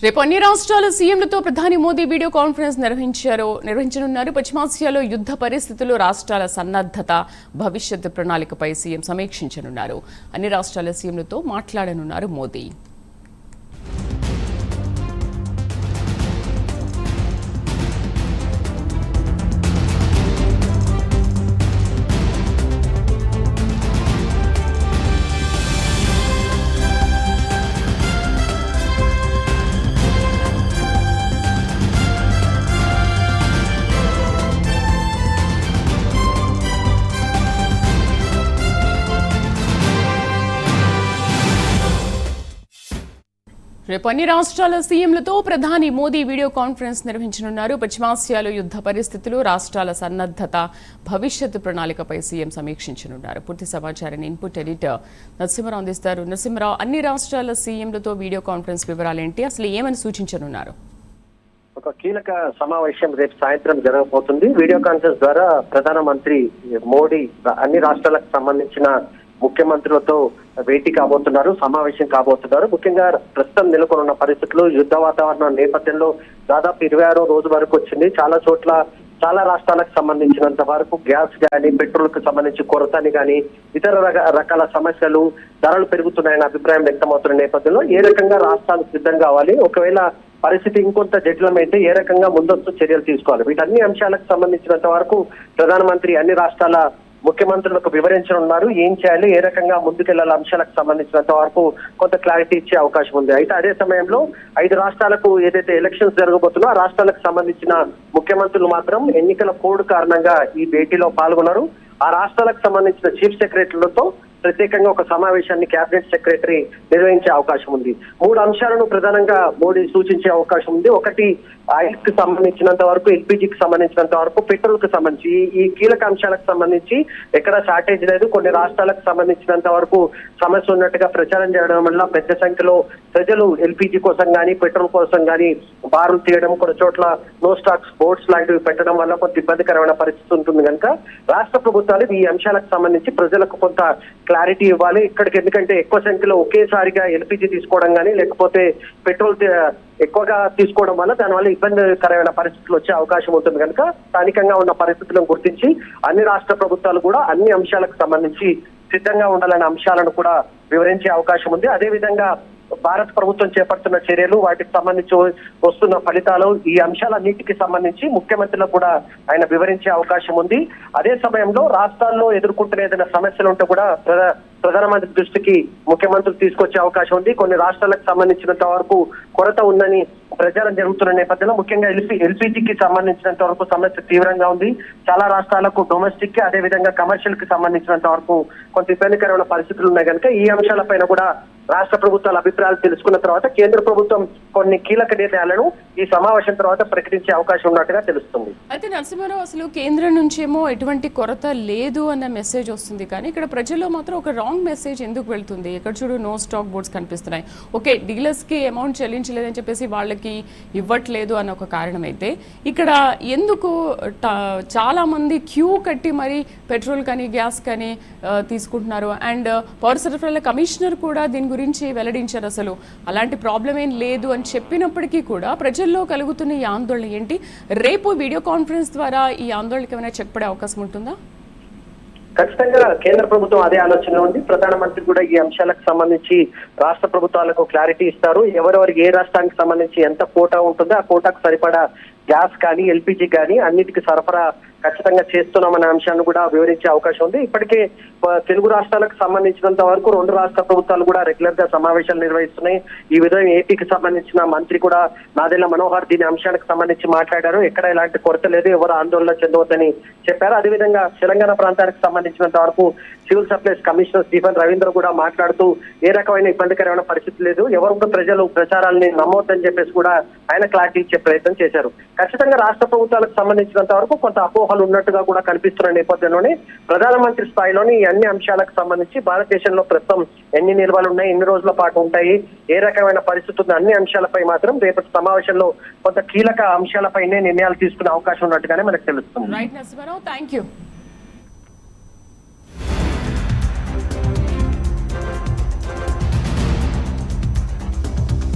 రేపు అన్ని రాష్ట్రాల సీఎంలతో ప్రధాని మోదీ వీడియో కాన్ఫరెన్స్ నిర్వహించనున్నారు. పశ్చిమాసియాలో యుద్ధ పరిస్థితులు, రాష్ట్రాల సన్నద్ధత, భవిష్యత్ ప్రణాళికపై సీఎం సమీక్షించనున్నారు. అన్ని రాష్ట్రాల సీఎంలతో మాట్లాడనున్నారు మోదీ. రేపు అన్ని రాష్ట్రాల సీఎంలతో ప్రధాని మోదీ వీడియో కాన్ఫరెన్స్ నిర్వహించనున్నారు. పశ్చిమాసియాలో యుద్ధ పరిస్థితులు, రాష్ట్రాల సన్నద్ధత, భవిష్యత్ ప్రణాళికపై సీఎం సమీక్షించనున్నారు. పూర్తి సమాచారాన్ని ఇన్పుట్ ఎడిటర్ నరసింహరావు అందిస్తారు. నరసింహరావు, అన్ని రాష్ట్రాల సీఎంలతో వీడియో కాన్ఫరెన్స్ వివరాలేంటి, అసలు ఏమని సూచించనున్నారు? ఒక కీలక సమావేశం రేపు సాయంత్రం జరగబోతుంది. వీడియో కాన్ఫరెన్స్ ద్వారా ప్రధానమంత్రి మోడీ అన్ని రాష్ట్రాలకు సంబంధించిన ముఖ్యమంత్రులతో భేటీ కాబోతున్నారు, సమావేశం కాబోతున్నారు. ముఖ్యంగా ప్రస్తుతం నెలకొన్న పరిస్థితులు, యుద్ధ వాతావరణం నేపథ్యంలో దాదాపు 26వ రోజు వరకు వచ్చింది. చాలా రాష్ట్రాలకు సంబంధించినంత వరకు గ్యాస్ కానీ, పెట్రోల్ కు సంబంధించి కొరతని కానీ, ఇతర రకాల సమస్యలు, ధరలు పెరుగుతున్నాయన్న అభిప్రాయం వ్యక్తమవుతున్న నేపథ్యంలో ఏ రకంగా రాష్ట్రాలు సిద్ధం కావాలి, ఒకవేళ పరిస్థితి ఇంకొంత జటిలమైతే ఏ రకంగా ముందస్తు చర్యలు తీసుకోవాలి, వీటన్ని అంశాలకు సంబంధించినంత వరకు ప్రధానమంత్రి అన్ని రాష్ట్రాల ముఖ్యమంత్రులకు వివరించనున్నారు. ఏం చేయాలి, ఏ రకంగా ముందుకెళ్లాలి అంశాలకు సంబంధించినంత వరకు కొంత క్లారిటీ ఇచ్చే అవకాశం ఉంది. అయితే అదే సమయంలో 5 రాష్ట్రాలకు ఏదైతే ఎలక్షన్స్ జరగబోతుందో ఆ రాష్ట్రాలకు సంబంధించిన ముఖ్యమంత్రులు మాత్రం ఎన్నికల కోడ్ కారణంగా ఈ భేటీలో పాల్గొన్నారు. ఆ రాష్ట్రాలకు సంబంధించిన చీఫ్ సెక్రటరీలతో ప్రత్యేకంగా ఒక సమావేశాన్ని కేబినెట్ సెక్రటరీ నిర్వహించే అవకాశం ఉంది. 3 అంశాలను ప్రధానంగా మోడీ సూచించే అవకాశం ఉంది. ఒకటి, ఆయిల్ కి సంబంధించినంత వరకు, ఎల్పీజీకి సంబంధించినంత వరకు, పెట్రోల్ కు సంబంధించి ఈ కీలక అంశాలకు సంబంధించి ఎక్కడ షార్టేజ్ లేదు. కొన్ని రాష్ట్రాలకు సంబంధించినంత వరకు సమస్య ఉన్నట్టుగా ప్రచారం చేయడం వల్ల పెద్ద సంఖ్యలో ప్రజలు ఎల్పీజీ కోసం కానీ, పెట్రోల్ కోసం కానీ బారులు తీయడం, కొన్ని చోట్ల నో స్టాక్స్ బోర్డ్స్ లాంటివి పెట్టడం వల్ల కొంత ఇబ్బందికరమైన పరిస్థితి ఉంటుంది కనుక రాష్ట్ర ప్రభుత్వాలు ఈ అంశాలకు సంబంధించి ప్రజలకు కొంత క్లారిటీ ఇవ్వాలి. ఇక్కడికి ఎందుకంటే ఎక్కువ సంఖ్యలో ఒకేసారిగా ఎల్పీజీ తీసుకోవడం కానీ, లేకపోతే పెట్రోల్ ఎక్కువగా తీసుకోవడం వల్ల దానివల్ల ఇబ్బందికరమైన పరిస్థితులు వచ్చే అవకాశం ఉంటుంది కనుక స్థానికంగా ఉన్న పరిస్థితులను గుర్తించి అన్ని రాష్ట్ర ప్రభుత్వాలు కూడా అన్ని అంశాలకు సంబంధించి సిద్ధంగా ఉండాలనే అంశాలను కూడా వివరించే అవకాశం ఉంది. అదేవిధంగా భారత ప్రభుత్వం చేపడుతున్న చర్యలు, వాటికి సంబంధించి వస్తున్న ఫలితాలు, ఈ అంశాలన్నిటికి సంబంధించి ముఖ్యమంత్రులకు కూడా ఆయన వివరించే అవకాశం ఉంది. అదే సమయంలో రాష్ట్రాల్లో ఎదుర్కొంటున్న ఏదైనా సమస్యలు ఉంటే కూడా ప్రధానమంత్రి దృష్టికి ముఖ్యమంత్రులు తీసుకొచ్చే అవకాశం ఉంది. కొన్ని రాష్ట్రాలకు సంబంధించినంత వరకు కొరత ఉందని ప్రచారం జరుగుతున్న నేపథ్యంలో ముఖ్యంగా ఎల్పీజీకి సంబంధించినంత వరకు సమస్య తీవ్రంగా ఉంది. చాలా రాష్ట్రాలకు డొమెస్టిక్ కి, అదే విధంగా కమర్షియల్ కి సంబంధించినంత వరకు కొంత ఇబ్బందికరమైన పరిస్థితులు ఉన్నాయి కనుక ఈ అంశాలపైన కూడా రాష్ట్ర ప్రభుత్వాల అభిప్రాయాలు తెలుసుకున్న తర్వాత కేంద్ర ప్రభుత్వం కొన్ని కీలక నిర్ణయాలను ఈ సమావేశం తర్వాత ప్రకటించే అవకాశం ఉన్నట్టుగా తెలుస్తుంది. అయితే నరసింహారావు, అసలు కేంద్రం నుంచేమో ఎటువంటి కొరత లేదు అన్న మెసేజ్ వస్తుంది, కానీ ఇక్కడ ప్రజల్లో మాత్రం ఒక రాంగ్ మెసేజ్ ఎందుకు వెళ్తుంది? ఎక్కడ చూడు నో స్టాక్ బోర్డ్స్ కనిపిస్తున్నాయి. ఓకే, డీలర్స్ కి అమౌంట్ చెల్లించలేదని చెప్పేసి వాళ్ళకి ఇవ్వట్లేదు అన్న ఒక కారణం అయితే, ఇక్కడ ఎందుకు చాలా మంది క్యూ కట్టి మరి పెట్రోల్ కానీ గ్యాస్ కానీ తీసుకుంటున్నారు? అండ్ పౌర సరఫరాల కమిషనర్ కూడా దీని గురించి వెల్లడించారు. అసలు అలాంటి ప్రాబ్లం ఏం లేదు అని చెప్పినప్పటికీ కూడా ప్రజల్లో కలుగుతున్న ఈ ఆందోళన ఏంటి? రేపు వీడియో కాన్ఫరెన్స్ ద్వారా ఈ ఆందోళనకి ఏమైనా చెక్ పడే అవకాశం ఉంటుందా? ఖచ్చితంగా కేంద్ర ప్రభుత్వం అదే ఆలోచన ఉంది. ప్రధానమంత్రి కూడా ఈ అంశాలకు సంబంధించి రాష్ట్ర ప్రభుత్వాలకు క్లారిటీ ఇస్తారు. ఎవరెవరికి ఏ రాష్ట్రానికి సంబంధించి ఎంత కోటా ఉంటుందో ఆ కోటాకు సరిపడా గ్యాస్ కానీ, ఎల్పీజీ కానీ అన్నిటికీ సరఫరా ఖచ్చితంగా చేస్తున్నామనే అంశాన్ని కూడా వివరించే అవకాశం ఉంది. ఇప్పటికే తెలుగు రాష్ట్రాలకు సంబంధించినంత వరకు 2 రాష్ట్ర ప్రభుత్వాలు కూడా రెగ్యులర్ గా సమావేశాలు నిర్వహిస్తున్నాయి. ఈ విధంగా ఏపీకి సంబంధించిన మంత్రి కూడా నాదెళ్ల మనోహర్ దీని అంశానికి సంబంధించి మాట్లాడారు. ఎక్కడ ఎలాంటి కొరత లేదు, ఎవరు ఆందోళన చెందవద్దని చెప్పారు. అదేవిధంగా తెలంగాణ ప్రాంతానికి సంబంధించినంత వరకు civil supplies commissioner Stephen Ravindra కూడా మాట్లాడుతూ ఏ రకమైన ఇబ్బందికరమైన పరిస్థితి లేదు, ఎవరు ప్రజలు ప్రచారాలని నమ్మొద్దని చెప్పేసి కూడా ఆయన క్లారిటీ ఇచ్చే ప్రయత్నం చేశారు. ఖచ్చితంగా రాష్ట్ర ప్రభుత్వాలకు సంబంధించినంత వరకు కొంత అపోహలు ఉన్నట్టుగా కూడా కనిపిస్తున్న నేపథ్యంలోనే ప్రధానమంత్రి స్థాయిలోని అన్ని అంశాలకు సంబంధించి భారతదేశంలో ప్రస్తుతం ఎన్ని నిల్వలు ఉన్నాయి, ఎన్ని రోజుల పాటు ఉంటాయి, ఏ రకమైన పరిస్థితి ఉంది, అన్ని అంశాలపై మాత్రం రేపటి సమావేశంలో కొంత కీలక అంశాలపైనే నిర్ణయాలు తీసుకునే అవకాశం ఉన్నట్టుగానే మనకు తెలుస్తుంది. Right Narasimha Rao, thank you.